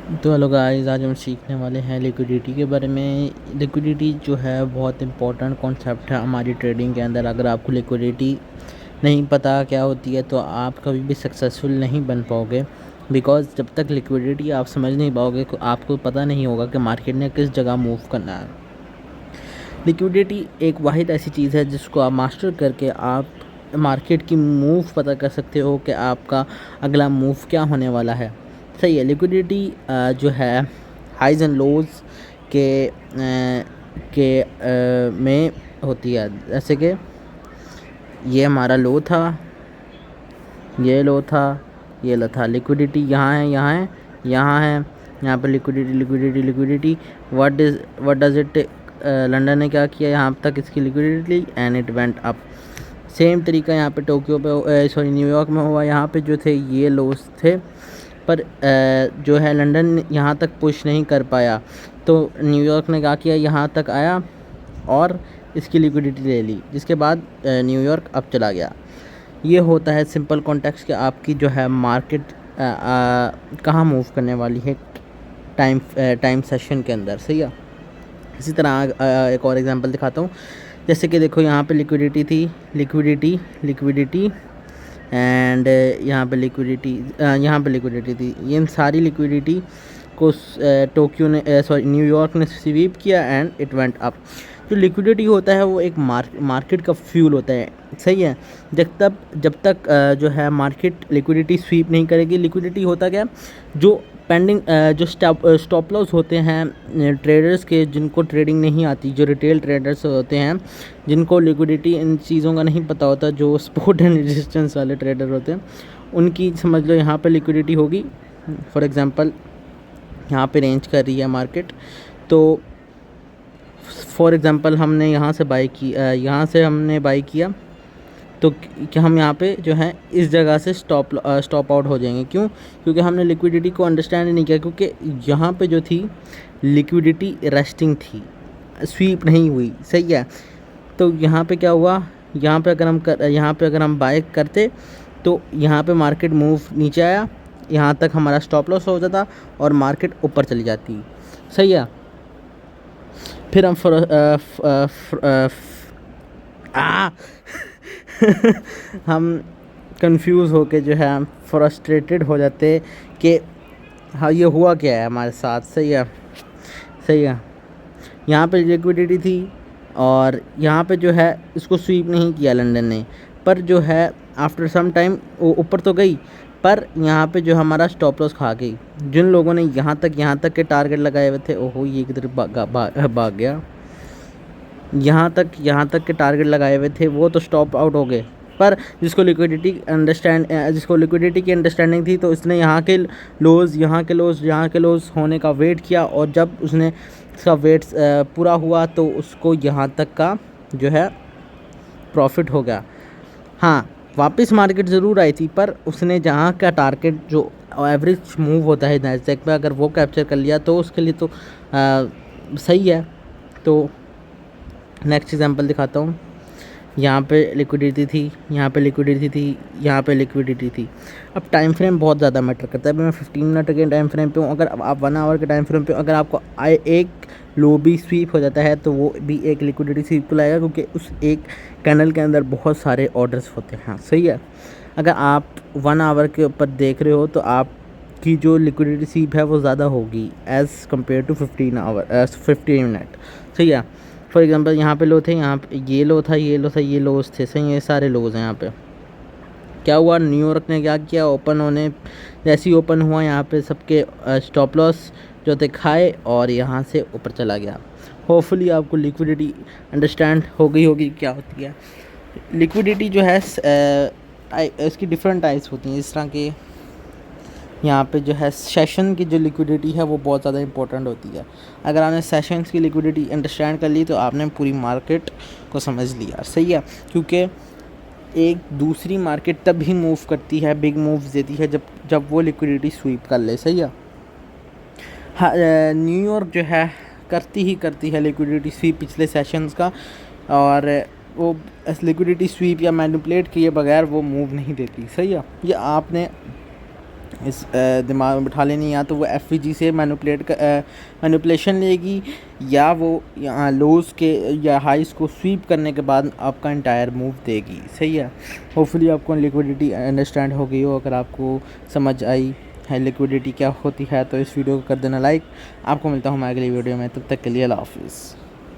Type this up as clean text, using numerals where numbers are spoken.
तो hello guys, आज हम सीखने वाले हैं लिक्विडिटी के बारे में। लिक्विडिटी जो है बहुत इंपॉर्टेंट कॉन्सेप्ट है हमारी ट्रेडिंग के अंदर। अगर आपको लिक्विडिटी नहीं पता क्या होती है तो आप कभी भी सक्सेसफुल नहीं बन पाओगे, बिकॉज़ जब तक लिक्विडिटी आप समझ नहीं पाओगे तो आपको पता नहीं होगा कि मार्केट ने किस जगह मूव करना है। लिक्विडिटी एक वाहिद ऐसी चीज़ है जिसको आप मास्टर करके आप मार्केट की मूव पता कर सकते हो कि आपका अगला मूव क्या होने वाला है। सही है। लिक्विडिटी जो है हाइज़ एंड लोज़ में होती है। जैसे कि ये हमारा लो था, ये लो था, ये लो था। लिक्विडिटी यहाँ है, यहाँ है, यहाँ है। यहाँ पे liquidity what does it London ने क्या किया यहाँ तक इसकी liquidity and it went up. Same तरीका यहाँ पे टोक्यो पे न्यूयॉर्क में हुआ। यहाँ पे जो थे ये लोस थे, पर जो है लंदन यहाँ तक पुश नहीं कर पाया, तो न्यूयॉर्क ने क्या किया, यहाँ तक आया और इसकी लिक्विडिटी ले ली, जिसके बाद न्यूयॉर्क अब चला गया। ये होता है सिंपल कॉन्टेक्स्ट कि आपकी जो है मार्केट कहाँ मूव करने वाली है टाइम सेशन के अंदर। सही है। इसी तरह एक और एग्जांपल दिखाता हूँ। जैसे कि देखो यहाँ पे लिक्विडिटी थी, लिक्विडिटी एंड यहाँ पे लिक्विडिटी थी। इन सारी लिक्विडिटी को टोक्यो ने न्यूयॉर्क ने स्वीप किया एंड इट वेंट अप। जो लिक्विडिटी होता है वो एक मार्केट का फ्यूल होता है। सही है। जब तक जो है मार्केट लिक्विडिटी स्वीप नहीं करेगी। लिक्विडिटी होता क्या, जो पेंडिंग जो स्टॉप लॉस होते हैं ट्रेडर्स के, जिनको ट्रेडिंग नहीं आती, जो रिटेल ट्रेडर्स होते हैं, जिनको लिक्विडिटी इन चीज़ों का नहीं पता होता, जो सपोर्ट एंड रेजिस्टेंस वाले ट्रेडर होते हैं, उनकी समझ लो यहाँ पे लिक्विडिटी होगी। फॉर एग्जांपल यहाँ पे रेंज कर रही है मार्केट, तो फॉर एग्जांपल हमने यहाँ से हमने बाई किया, तो क्या हम यहाँ पे जो है इस जगह से स्टॉप आउट हो जाएंगे। क्यों? क्योंकि हमने लिक्विडिटी को अंडरस्टैंड नहीं किया, क्योंकि यहाँ पे जो थी लिक्विडिटी रेस्टिंग थी, स्वीप नहीं हुई। सही है। तो यहाँ पे क्या हुआ, यहाँ पे अगर हम बाय करते तो यहाँ पे मार्केट मूव नीचे आया, यहाँ तक हमारा स्टॉप लॉस हो जाता और मार्केट ऊपर चली जाती। सही है। फिर हम हम कंफ्यूज होके जो है फ्रस्ट्रेटेड हो जाते कि हाँ ये हुआ क्या है हमारे साथ। सही है। यहाँ पे लिक्विडिटी थी और यहाँ पे जो है इसको स्वीप नहीं किया लंदन ने, पर जो है आफ्टर सम टाइम वो ऊपर तो गई, पर यहाँ पे जो हमारा स्टॉप लॉस खा गई। जिन लोगों ने यहाँ तक के टारगेट लगाए हुए थे, ओहो ये किधर भाग गया। यहाँ तक के टारगेट लगाए हुए थे वो तो स्टॉप आउट हो गए, पर जिसको लिक्विडिटी की अंडरस्टैंडिंग थी, तो उसने यहाँ के लोज़ होने का वेट किया, और जब उसने इसका वेट पूरा हुआ तो उसको यहाँ तक का जो है प्रॉफिट हो गया। हाँ, वापस मार्केट ज़रूर आई थी, पर उसने जहाँ का टारगेट जो एवरेज मूव होता है नैस्डैक पे, अगर वो कैप्चर कर लिया तो उसके लिए तो सही है। तो नेक्स्ट एग्जांपल दिखाता हूँ। यहाँ पे लिक्विडिटी थी, यहाँ पे लिक्विडिटी थी। अब टाइम फ्रेम बहुत ज़्यादा मैटर करता है। मैं 15 मिनट के टाइम फ्रेम पे हूँ, अगर आप 1 आवर के टाइम फ्रेम पे, अगर आपको एक लो भी स्वीप हो जाता है तो वो भी एक लिक्विडिटी स्वीप को लाएगा, क्योंकि उस एक कैंडल के अंदर बहुत सारे ऑर्डर्स होते हैं। सही है। अगर आप 1 आवर के ऊपर देख रहे हो तो आपकी जो लिक्विडिटी स्वीप है वो ज़्यादा होगी एज़ कम्पेयर टू 15 मिनट। सही है। फॉर एग्जांपल यहाँ पे लो थे, यहाँ पे ये लो था, ये लोज थे। सही, ये सारे लोज हैं। यहाँ पे क्या हुआ, न्यूयॉर्क ने क्या किया, जैसे ही ओपन हुआ यहाँ पे सबके स्टॉप लॉस जो थे खाए और यहाँ से ऊपर चला गया। होपफुली आपको लिक्विडिटी अंडरस्टैंड हो गई होगी क्या होती है। लिक्विडिटी जो है इसकी डिफरेंट टाइप्स होती हैं। इस तरह के यहाँ पे जो है सेशन की जो लिक्विडिटी है वो बहुत ज़्यादा इंपॉर्टेंट होती है। अगर आपने सेशंस की लिक्विडिटी अंडरस्टैंड कर ली तो आपने पूरी मार्केट को समझ लिया। सही है। क्योंकि एक दूसरी मार्केट तब ही मूव करती है, बिग मूव्स देती है, जब वो लिक्विडिटी स्वीप कर ले। सही है। हाँ, न्यूयॉर्क जो है करती है लिक्विडिटी स्वीप पिछले सेशंस का, और वो लिक्विडिटी स्वीप या मैनिपुलेट किए बगैर वो मूव नहीं देती। सही है। ये आपने इस दिमाग में बिठा लेनी, या तो वो एफ से मैनिपुलेशन लेगी, या वो यहाँ लोस के या हाइस को स्वीप करने के बाद आपका इंटायर मूव देगी। सही है। होपफुली आपको लिक्विडिटी अंडरस्टैंड हो गई हो। अगर आपको समझ आई है लिक्विडिटी क्या होती है तो इस वीडियो को कर देना लाइक। आपको मिलता हूँ मैं अगली वीडियो में, तब तक के लिए अल्लाह हाफिज़।